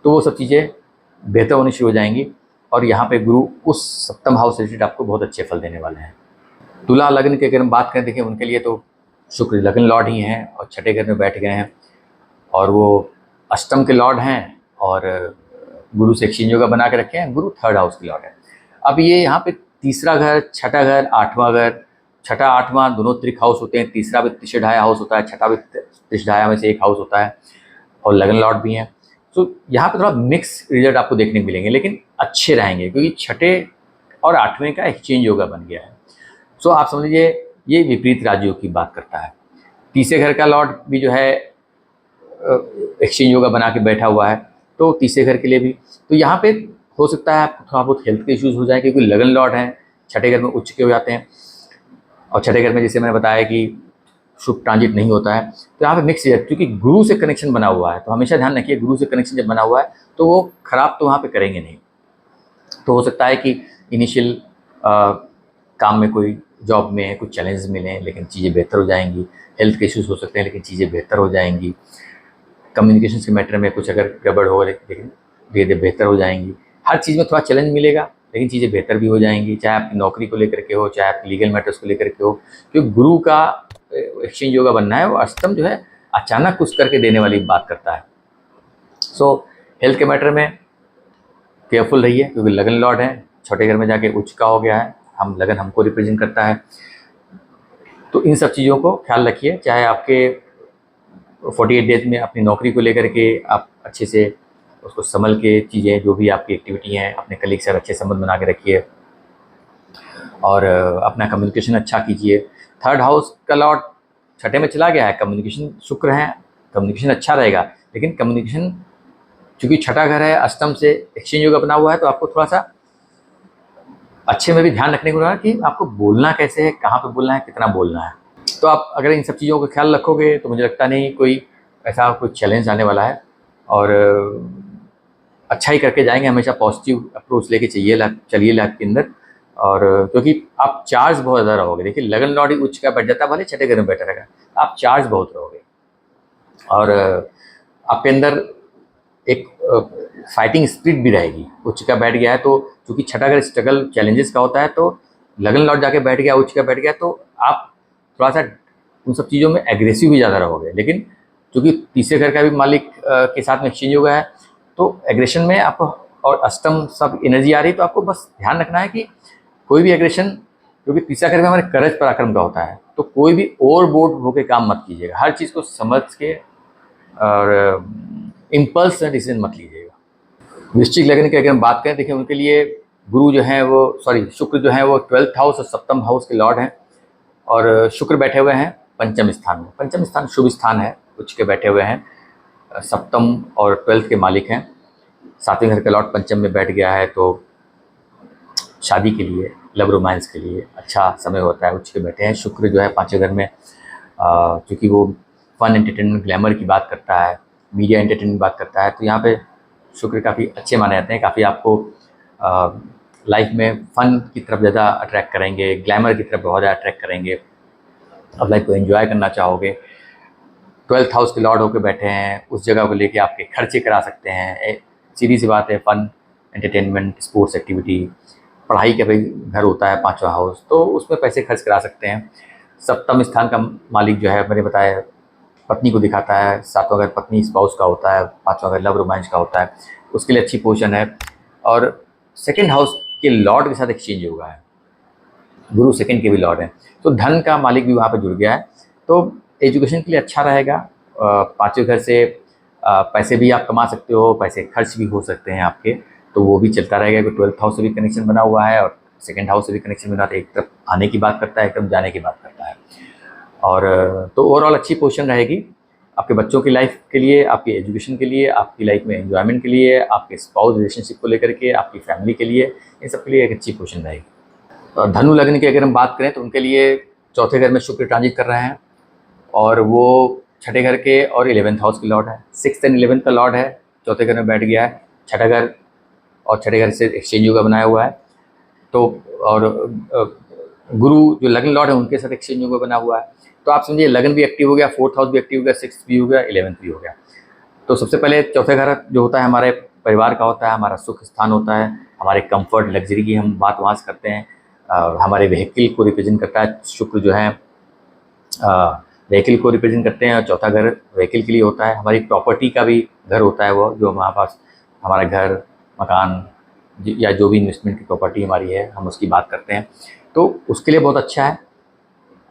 तो वो सब चीज़ें बेहतर होनी शुरू हो जाएंगी। और यहाँ पे गुरु उस सप्तम हाउस से रिलेटेड आपको बहुत अच्छे फल देने वाले हैं। तुला लग्न की अगर हम बात करें, देखिए उनके लिए तो शुक्र लग्न लॉर्ड ही हैं और छठे घर में बैठ गए हैं, और वो अष्टम के लॉर्ड हैं और गुरु से एक्सचेंज योगा बना के रखे हैं। गुरु थर्ड हाउस के लॉर्ड है। अब ये यहाँ पे तीसरा घर, छठा घर, आठवां घर, छठा आठवां दोनों त्रिक हाउस होते हैं। तीसरा भी त्रिशढ़ाया हाउस होता है, छठा भी त्रिशढ़ाया में से एक हाउस होता है, और लगन लॉर्ड भी हैं। तो यहाँ पे थोड़ा मिक्स रिजल्ट आपको देखने को मिलेंगे, लेकिन अच्छे रहेंगे, क्योंकि छठे और आठवें का एक्सचेंज योगा बन गया है। सो आप समझ लीजिए ये विपरीत राजयोग की बात करता है। तीसरे घर का लॉर्ड भी जो है एक्सचेंज योगा बना के बैठा हुआ है, तो तीसरे घर के लिए भी। तो यहाँ पे हो सकता है आपको थोड़ा बहुत हेल्थ के इश्यूज हो जाए, क्योंकि लगन लॉर्ड हैं, छठे घर में उच्च के हो जाते हैं, और छठे घर में जैसे मैंने बताया कि शुभ ट्रांजिट नहीं होता है। तो यहाँ पे मिक्स है, क्योंकि गुरु से कनेक्शन बना हुआ है। तो हमेशा ध्यान रखिए, गुरु से कनेक्शन जब बना हुआ है तो वो खराब तो वहाँ पे करेंगे नहीं। तो हो सकता है कि इनिशियल काम में, कोई जॉब में कुछ चैलेंजेस मिलें, लेकिन चीज़ें बेहतर हो जाएंगी। हेल्थ के इश्यूज हो सकते हैं, लेकिन चीज़ें बेहतर हो जाएंगी। कम्युनिकेशन के मैटर में कुछ अगर गड़बड़ हो, लेकिन धीरे धीरे बेहतर हो जाएंगी। हर चीज़ में थोड़ा चैलेंज मिलेगा, लेकिन चीज़ें बेहतर भी हो जाएंगी, चाहे आपकी नौकरी को लेकर के हो, चाहे आपकी लीगल मैटर्स को लेकर के हो। क्योंकि गुरु का एक्सचेंज योगा बनना है, वो अष्टम जो है अचानक कुछ करके देने वाली बात करता है। सो हेल्थ के मैटर में केयरफुल रहिए, क्योंकि लगन लॉर्ड है, छोटे घर में जाके उच्च का हो गया है, हम लगन हमको रिप्रेजेंट करता है। तो इन सब चीज़ों को ख्याल रखिए। चाहे आपके 48 डेज में अपनी नौकरी को लेकर के आप अच्छे से उसको संभल के, चीज़ें जो भी आपकी एक्टिविटी हैं, अपने कलीग से अच्छे संबंध बना के रखिए, और अपना कम्युनिकेशन अच्छा कीजिए। थर्ड हाउस का लॉर्ड छठे में चला गया है, कम्युनिकेशन शुक्र है, कम्युनिकेशन अच्छा रहेगा। लेकिन कम्युनिकेशन चूँकि छठा घर है, अष्टम से एक्सचेंज योगा बना हुआ है, तो आपको थोड़ा सा अच्छे में भी ध्यान रखने को रहा कि आपको बोलना कैसे है, कहाँ पे बोलना है, कितना बोलना है। तो आप अगर इन सब चीज़ों का ख्याल रखोगे तो मुझे लगता नहीं कोई ऐसा कोई चैलेंज आने वाला है, और अच्छा ही करके जाएंगे। हमेशा पॉजिटिव अप्रोच लेके चलिए लाइफ के अंदर, और क्योंकि आप चार्ज बहुत ज़्यादा रहोगे। देखिए लगन लॉर्ड उच्च का बैठ जाता है, भले छठे घर में बैठा रहेगा, आप चार्ज बहुत रहोगे और आपके अंदर एक फाइटिंग स्पिरिट भी रहेगी। उच्च का बैठ गया है तो चूँकि छठा घर स्ट्रगल चैलेंजेस का होता है, तो लगन लॉर्ड जाके बैठ गया, उच्च का बैठ गया, तो आप थोड़ा सा उन सब चीज़ों में एग्रेसिव भी ज़्यादा रहोगे। लेकिन चूँकि तीसरे घर का भी मालिक के साथ में एक्सचेंज हो गया है, तो एग्रेशन में आपको और अष्टम सब एनर्जी आ रही है, तो आपको बस ध्यान रखना है कि कोई भी एग्रेशन, क्योंकि तीसरा घर में हमारे करज पराक्रम का होता है, तो कोई भी ओवरबोर्ड होकर काम मत कीजिएगा। हर चीज़ को समझ के और इम्पल्स से डिसीजन मत लीजिएगा। वृश्चिक लगन की अगर हम बात करें, देखिए उनके लिए गुरु जो है वो शुक्र जो है वो 12th हाउस और सप्तम हाउस के लॉर्ड हैं, और शुक्र बैठे हुए हैं पंचम स्थान में। पंचम स्थान शुभ स्थान है, उच्च के बैठे हुए हैं, सप्तम और 12th के मालिक हैं। सातवें घर का लॉर्ड पंचम में बैठ गया है, तो शादी के लिए, लव रोमांस के लिए अच्छा समय होता है। उच्च के बैठे हैं। शुक्र जो है पाँचवें घर में, क्योंकि वो फन एंटरटेनमेंट ग्लैमर की बात करता है, मीडिया एंटरटेनमेंट की बात करता है, तो यहाँ पे शुक्र काफ़ी अच्छे माने जाते हैं। काफ़ी आपको लाइफ में फ़न की तरफ ज़्यादा अट्रैक्ट करेंगे, ग्लैमर की तरफ बहुत ज़्यादा अट्रैक्ट करेंगे, आप लाइफ को एंजॉय करना चाहोगे। 12th हाउस के लॉर्ड होकर बैठे हैं, उस जगह को लेके आपके खर्चे करा सकते हैं। सीधी सी बात है, फ़न एंटरटेनमेंट, स्पोर्ट्स एक्टिविटी, पढ़ाई का भी घर होता है पाँचवा हाउस, तो उसमें पैसे खर्च करा सकते हैं। सप्तम स्थान का मालिक जो है मैंने बताया पत्नी को दिखाता है, सातवां घर पत्नी स्पाउस का होता है, पाँचवां घर लव रोमांस का होता है, उसके लिए अच्छी पोजीशन है। और सेकंड हाउस के लॉर्ड के साथ एक्सचेंज हुआ है, गुरु सेकंड के भी लॉर्ड हैं, तो धन का मालिक भी वहाँ पर जुड़ गया है, तो एजुकेशन के लिए अच्छा रहेगा। पाँचवें घर से पैसे भी आप कमा सकते हो, पैसे खर्च भी हो सकते हैं आपके, तो वो भी चलता रहेगा। 12th हाउस से भी कनेक्शन बना हुआ है और सेकंड हाउस से भी कनेक्शन बना, तो एक तरफ आने की बात करता है, एक तरफ जाने की बात करता है। और तो ओवरऑल अच्छी पोजीशन रहेगी आपके बच्चों की लाइफ के लिए, आपकी एजुकेशन के लिए, आपकी लाइफ में एंजॉयमेंट के लिए, आपके स्पाउस रिलेशनशिप को लेकर के, आपकी फैमिली के लिए, इन सब के लिए एक अच्छी पोजीशन रहेगी। और धनु लग्न की अगर हम बात करें तो उनके लिए चौथे घर में शुक्र ट्रांजिट कर रहे हैं, और वो छठे घर के और 11th हाउस के लॉर्ड है। 6th एंड 11th का लॉर्ड है, चौथे घर में बैठ गया है। छठा घर और छठे घर से एक्सचेंज योगा बनाया हुआ है, तो और गुरु जो लग्न लॉर्ड है उनके साथ एक्सचेंज योगा बना हुआ है, तो आप समझिए लग्न भी एक्टिव हो गया, 4th हाउस भी एक्टिव हो गया, 6th भी हो गया, 11th भी हो गया। तो सबसे पहले चौथे घर जो होता है हमारे परिवार का होता है, हमारा सुख स्थान होता है, हमारे कंफर्ट लग्जरी की हम बात वहाँ से करते हैं। हमारे व्हीकल को रिप्रेजेंट करता है शुक्र जो है, व्हीकल को रिप्रेजेंट करते हैं। और चौथा घर व्हीकल के लिए होता है, हमारी प्रॉपर्टी का भी घर होता है, वो जो हमारे पास हमारा घर, मकान या जो भी इन्वेस्टमेंट की प्रॉपर्टी हमारी है, हम उसकी बात करते हैं, तो उसके लिए बहुत अच्छा है।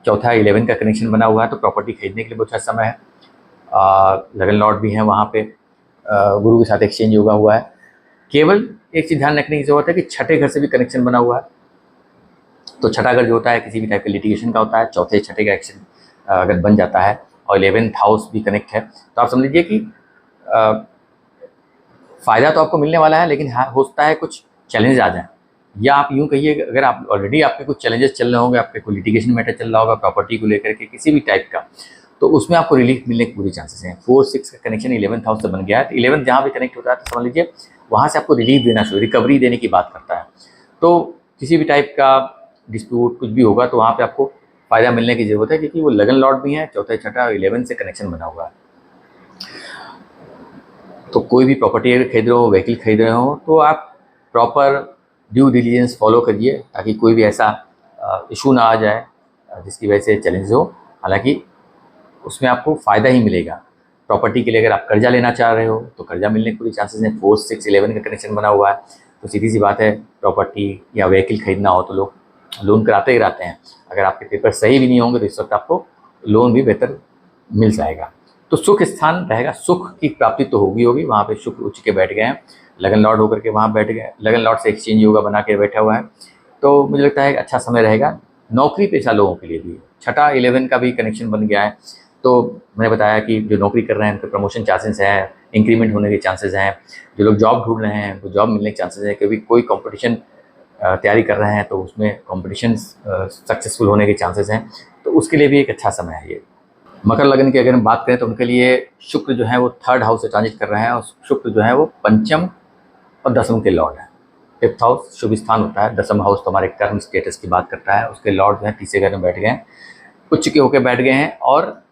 चौथा 11 का कनेक्शन बना हुआ है, तो प्रॉपर्टी खरीदने के लिए बहुत अच्छा समय है। लगन लॉर्ड भी हैं वहाँ पे, गुरु के साथ एक्सचेंज होगा हुआ है। केवल एक चीज़ ध्यान रखने की ज़रूरत है कि छठे घर से भी कनेक्शन बना हुआ है, तो छठा घर जो होता है किसी भी टाइप के लिटिगेशन का होता है, चौथे छठे का एक्शन अगर बन जाता है और 11th हाउस भी कनेक्ट है, तो आप समझ लीजिए कि फ़ायदा तो आपको मिलने वाला है, लेकिन हाँ हो सकता है कुछ चैलेंज आ जाएं, या आप यूँ कहिए अगर आप ऑलरेडी आपके कुछ चैलेंजेस चल रहे होंगे, आपके कोई लिटिगेशन मैटर चल रहा होगा प्रॉपर्टी को लेकर के किसी भी टाइप का, तो उसमें आपको रिलीफ मिलने के पूरी चांसेस हैं। 4-6 का कनेक्शन 11th हाउस से बन गया है, तो 11th जहाँ भी कनेक्ट होता है तो समझ लीजिए वहाँ से आपको रिलीफ देना शुरू, रिकवरी देने की बात करता है। तो किसी भी टाइप का डिस्प्यूट कुछ भी होगा तो वहाँ पे आपको फ़ायदा मिलने की ज़रूरत है, क्योंकि वो लगन लॉर्ड भी हैं, चौथा छठा और 11 से कनेक्शन बना हुआ है। तो कोई भी प्रॉपर्टी अगर खरीद रहे हो, व्हीकल खरीद रहे हो, तो आप प्रॉपर ड्यू डिलीजेंस फॉलो करिए, ताकि कोई भी ऐसा इशू ना आ जाए जिसकी वजह से चैलेंज हो। हालांकि उसमें आपको फ़ायदा ही मिलेगा। प्रॉपर्टी के लिए अगर आप कर्जा लेना चाह रहे हो तो कर्जा मिलने के पूरी चांसेस हैं। 4, 6, 11 का कनेक्शन बना हुआ है, तो सीधी सी बात है, प्रॉपर्टी या व्हीकल खरीदना हो तो लोग लोन कराते ही रहते हैं। अगर आपके पेपर सही भी नहीं होंगे तो इस वक्त आपको लोन भी बेहतर मिल जाएगा। तो सुख स्थान रहेगा, सुख की प्राप्ति तो होगी वहाँ पे शुक्र उच्च के बैठ गए हैं, लगन लॉर्ड होकर के वहाँ बैठ गए, लगन लॉर्ड से एक्सचेंज योगा बना के बैठा हुआ है, तो मुझे लगता है अच्छा समय रहेगा नौकरी पेशा लोगों के लिए भी। छठा 11 का भी कनेक्शन बन गया है, तो मैंने बताया कि जो नौकरी कर रहे हैं उनके प्रमोशन चांसेस हैं, इंक्रीमेंट होने के चांसेस हैं। जो लोग जॉब ढूंढ रहे हैं तो जॉब मिलने के चांसेस हैं, क्योंकि कोई कंपटीशन तैयारी कर रहे हैं तो उसमें कंपटीशन सक्सेसफुल होने के चांसेस हैं, तो उसके लिए भी एक अच्छा समय है ये। मकर लग्न की अगर हम बात करें तो उनके लिए शुक्र जो है वो 3rd हाउस से ट्रांजिट कर रहे हैं, और शुक्र जो है वो पंचम और दसम के लॉर्ड है। 5th हाउस शुभ स्थान होता है, दसम हाउस तो हमारे कर्म स्टेटस की बात करता है, उसके लॉर्ड जो है तीसरे घर में बैठ गए हैं, उच्च के होकर बैठ गए हैं, और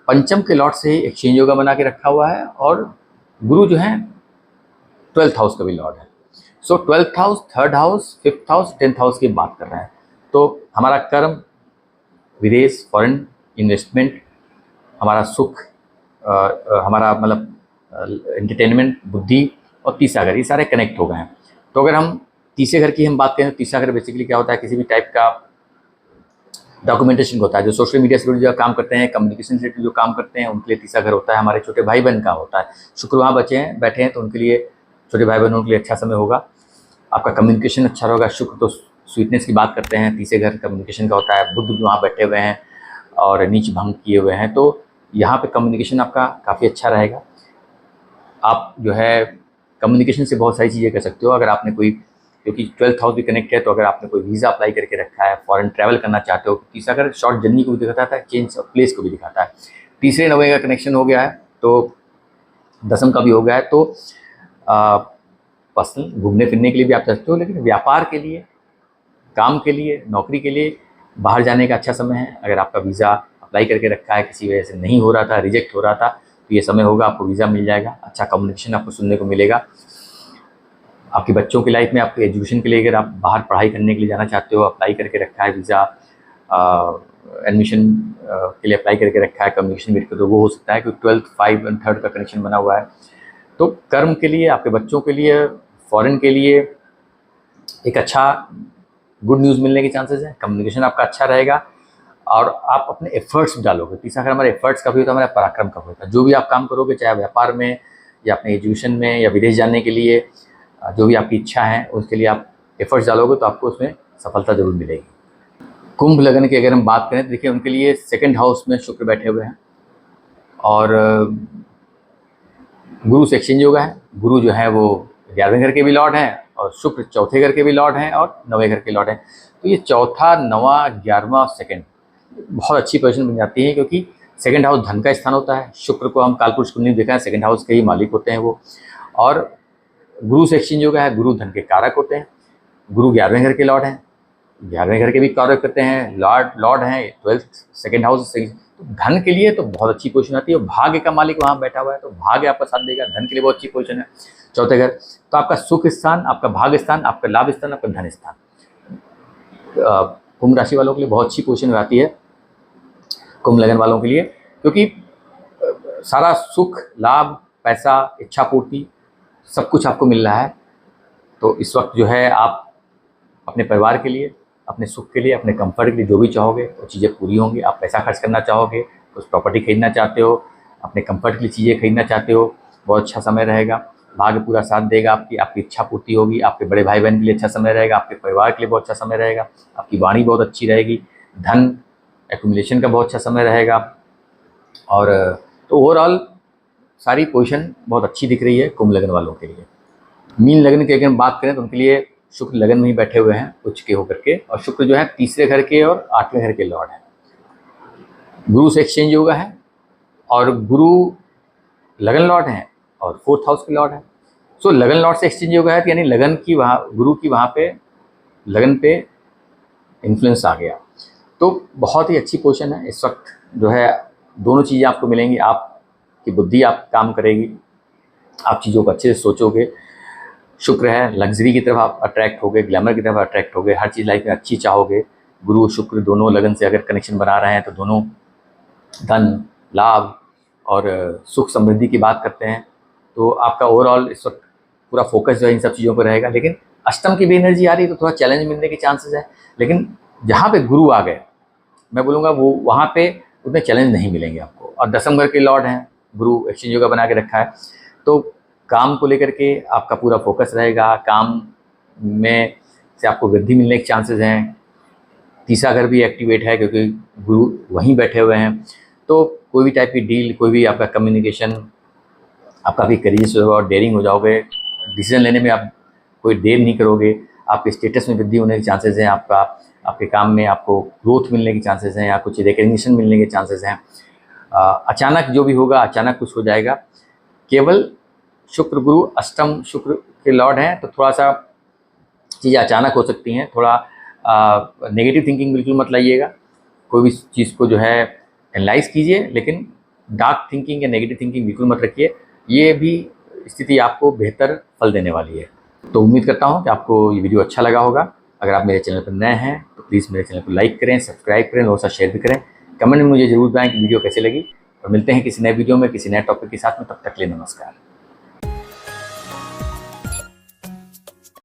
पंचम के लॉर्ड से ही एक्सचेंज योगा बना के रखा हुआ है, और गुरु जो है 12th हाउस का भी लॉर्ड है। सो 12th house, 3rd house, 5th house, 10th house की बात कर रहे हैं। तो हमारा कर्म, विदेश, फॉरेन इन्वेस्टमेंट, हमारा सुख, हमारा मतलब एंटरटेनमेंट, बुद्धि और तीसरा घर, ये सारे कनेक्ट हो गए हैं। तो अगर हम तीसरे घर की हम बात करें तो तीसरा घर बेसिकली क्या होता है, किसी भी टाइप का डॉक्यूमेंटेशन होता है, जो सोशल मीडिया से जुड़े जो काम करते हैं, कम्युनिकेशन से रिलेटेड जो काम करते हैं, उनके लिए तीसरा घर होता है। हमारे छोटे भाई बहन का होता है, शुक्र वहाँ बैठे हैं तो उनके लिए, छोटे भाई बहनों के लिए अच्छा समय होगा, आपका कम्युनिकेशन अच्छा होगा। शुक्र तो स्वीटनेस की बात करते हैं, तीसरे घर कम्युनिकेशन का होता है। बुध भी वहाँ बैठे हुए हैं और नीच भंग किए हुए हैं, तो यहाँ पे कम्युनिकेशन आपका काफ़ी अच्छा रहेगा। आप जो है कम्युनिकेशन से बहुत सारी चीज़ें कर सकते हो। अगर आपने कोई, क्योंकि 12th हाउस भी कनेक्ट है, तो अगर आपने कोई वीज़ा अप्लाई करके रखा है, फॉरेन ट्रैवल करना चाहते हो, तीसरा अगर शॉर्ट जर्नी को भी दिखाता है, चेंज ऑफ प्लेस को भी दिखाता है। तीसरे नवे का कनेक्शन हो गया है, तो 10th का भी हो गया है, तो पर्सनल घूमने फिरने के लिए भी आप सकते हो, लेकिन व्यापार के लिए, काम के लिए, नौकरी के लिए बाहर जाने का अच्छा समय है। अगर आपका वीज़ा अप्लाई करके रखा है, किसी वजह से नहीं हो रहा था, रिजेक्ट हो रहा था, तो ये समय होगा, आपको वीज़ा मिल जाएगा। अच्छा कम्युनिकेशन आपको सुनने को मिलेगा। आपके बच्चों की लाइफ में, आपके एजुकेशन के लिए, अगर आप बाहर पढ़ाई करने के लिए जाना चाहते हो, अप्लाई करके रखा है वीज़ा, एडमिशन के लिए अप्लाई करके रखा है कम्युनिकेशन मीट, तो वो हो सकता है, क्योंकि 12th, 5 और 3rd का कनेक्शन बना हुआ है। तो कर्म के लिए, आपके बच्चों के लिए, फॉरेन के लिए एक अच्छा गुड न्यूज़ मिलने के चांसेस हैं। कम्युनिकेशन आपका अच्छा रहेगा और आप अपने एफर्ट्स डालोगे। तीसरा अगर हमारे एफर्ट्स का भी होता है, हमारा पराक्रम का होता है। जो भी आप काम करोगे, चाहे व्यापार में या अपने एजुकेशन में या विदेश जाने के लिए, जो भी आपकी इच्छा है, उसके लिए आप एफर्ट्स डालोगे तो आपको उसमें सफलता जरूर मिलेगी। कुंभ लगन की अगर हम बात करें तो देखिए, उनके लिए 2nd हाउस में शुक्र बैठे हुए हैं और गुरु से एक्सचेंज होगा है। गुरु जो है वो 11वें घर के भी लॉर्ड हैं और शुक्र 4थे घर के भी लॉर्ड हैं और 9वें घर के लॉर्ड हैं। तो ये 4था, 9वां, 11वां और 2nd बहुत अच्छी पोजीशन बन जाती है, क्योंकि 2nd हाउस धन का स्थान होता है। शुक्र को हम कालपुरुष कुंडली में देखा है, 2nd हाउस के ही मालिक होते हैं वो। और गुरु से एक्सचेंज होगा है, गुरु धन के कारक होते हैं। गुरु 11वें घर के लॉर्ड हैं, 11वें घर के भी कारक करते हैं, लॉर्ड हैं 12th, 2nd हाउस से। तो धन के लिए तो बहुत अच्छी पोजीशन आती है। भाग्य का मालिक वहाँ बैठा हुआ है, तो भाग्य आपका साथ देगा। धन के लिए बहुत अच्छी पोजीशन है 4थे घर। तो आपका सुख स्थान, आपका भाग्य स्थान, आपका लाभ स्थान, आपका धन स्थान, कुंभ राशि वालों के लिए बहुत अच्छी पोजीशन आती है, कुंभ लगन वालों के लिए, क्योंकि सारा सुख, लाभ, पैसा, इच्छा पूर्ति सब कुछ आपको मिल रहा है। तो इस वक्त जो है आप अपने परिवार के लिए, अपने सुख के लिए, अपने कंफर्ट के लिए जो भी चाहोगे वो चीज़ें पूरी होंगी। आप पैसा खर्च करना चाहोगे, कुछ प्रॉपर्टी खरीदना चाहते हो, अपने कंफर्ट के लिए चीज़ें खरीदना चाहते हो, बहुत अच्छा समय रहेगा। भाग्य पूरा साथ देगा, आपकी इच्छा पूर्ति होगी। आपके बड़े भाई बहन के लिए अच्छा समय रहेगा, आपके परिवार के लिए बहुत अच्छा समय रहेगा, आपकी वाणी बहुत अच्छी रहेगी, धन एक्यूमुलेशन का बहुत अच्छा समय रहेगा। और तो ओवरऑल सारी पोजीशन बहुत अच्छी दिख रही है कुंभ लगन वालों के लिए। मीन लगन की अगर बात करें तो उनके लिए शुक्र लगन में ही बैठे हुए हैं उच्च के होकर के, और शुक्र जो है तीसरे घर के और 8वें घर के लॉर्ड हैं। गुरु से एक्सचेंज होगा है और गुरु लगन लॉर्ड हैं और 4th हाउस के लॉर्ड हैं। सो लगन लॉर्ड से एक्सचेंज होगा है, यानी लगन की, वहाँ गुरु की वहाँ पे लगन पे इन्फ्लुएंस आ गया। तो बहुत ही अच्छी पोजीशन है इस वक्त जो है। दोनों चीज़ें आपको मिलेंगी, आपकी बुद्धि आप काम करेगी, आप चीज़ों को अच्छे से सोचोगे। शुक्र है, लग्जरी की तरफ आप अट्रैक्ट होगे, ग्लैमर की तरफ अट्रैक्ट होगे, हर चीज़ लाइफ में अच्छी चाहोगे। गुरु शुक्र दोनों लगन से अगर कनेक्शन बना रहे हैं तो दोनों धन, लाभ और सुख समृद्धि की बात करते हैं। तो आपका ओवरऑल इस वक्त पूरा फोकस जो है इन सब चीज़ों पर रहेगा। लेकिन अष्टम की भी एनर्जी आ रही है तो थोड़ा चैलेंज मिलने के चांसेस है। लेकिन जहाँ पे गुरु आ गए, मैं बोलूँगा वो वहाँ पे उतने चैलेंज नहीं मिलेंगे आपको। और 10वें घर के लॉर्ड हैं, गुरु एक्सचेंज योगा बना के रखा है, तो काम को लेकर के आपका पूरा फोकस रहेगा। काम में से आपको वृद्धि मिलने के चांसेस हैं। तीसरा घर भी एक्टिवेट है क्योंकि गुरु वहीं बैठे हुए हैं। तो कोई भी टाइप की डील, कोई भी आपका कम्युनिकेशन, आपका भी करेजियस होगा और डेयरिंग हो जाओगे। डिसीजन लेने में आप कोई देर नहीं करोगे। आपके स्टेटस में वृद्धि होने के चांसेस हैं, आपके काम में आपको ग्रोथ मिलने के चांसेस हैं, या कुछ रिकग्निशन मिलने के चांसेस हैं। अचानक जो भी होगा, अचानक कुछ हो जाएगा। केवल शुक्र गुरु अष्टम शुक्र के लॉर्ड हैं, तो थोड़ा सा चीज़ें अचानक हो सकती हैं। थोड़ा नेगेटिव थिंकिंग बिल्कुल मत लाइएगा। कोई भी चीज़ को जो है एनालाइज कीजिए, लेकिन डार्क थिंकिंग या नेगेटिव थिंकिंग बिल्कुल मत रखिए, ये भी स्थिति आपको बेहतर फल देने वाली है। तो उम्मीद करता हूँ कि आपको ये वीडियो अच्छा लगा होगा। अगर आप मेरे चैनल पर नए हैं तो प्लीज़ मेरे चैनल को लाइक करें, सब्सक्राइब करें, और साथ शेयर भी करें। कमेंट में मुझे ज़रूर बताएं कि वीडियो कैसे लगी, और मिलते हैं किसी नए वीडियो में किसी नए टॉपिक के साथ में। तब तक के लिए नमस्कार।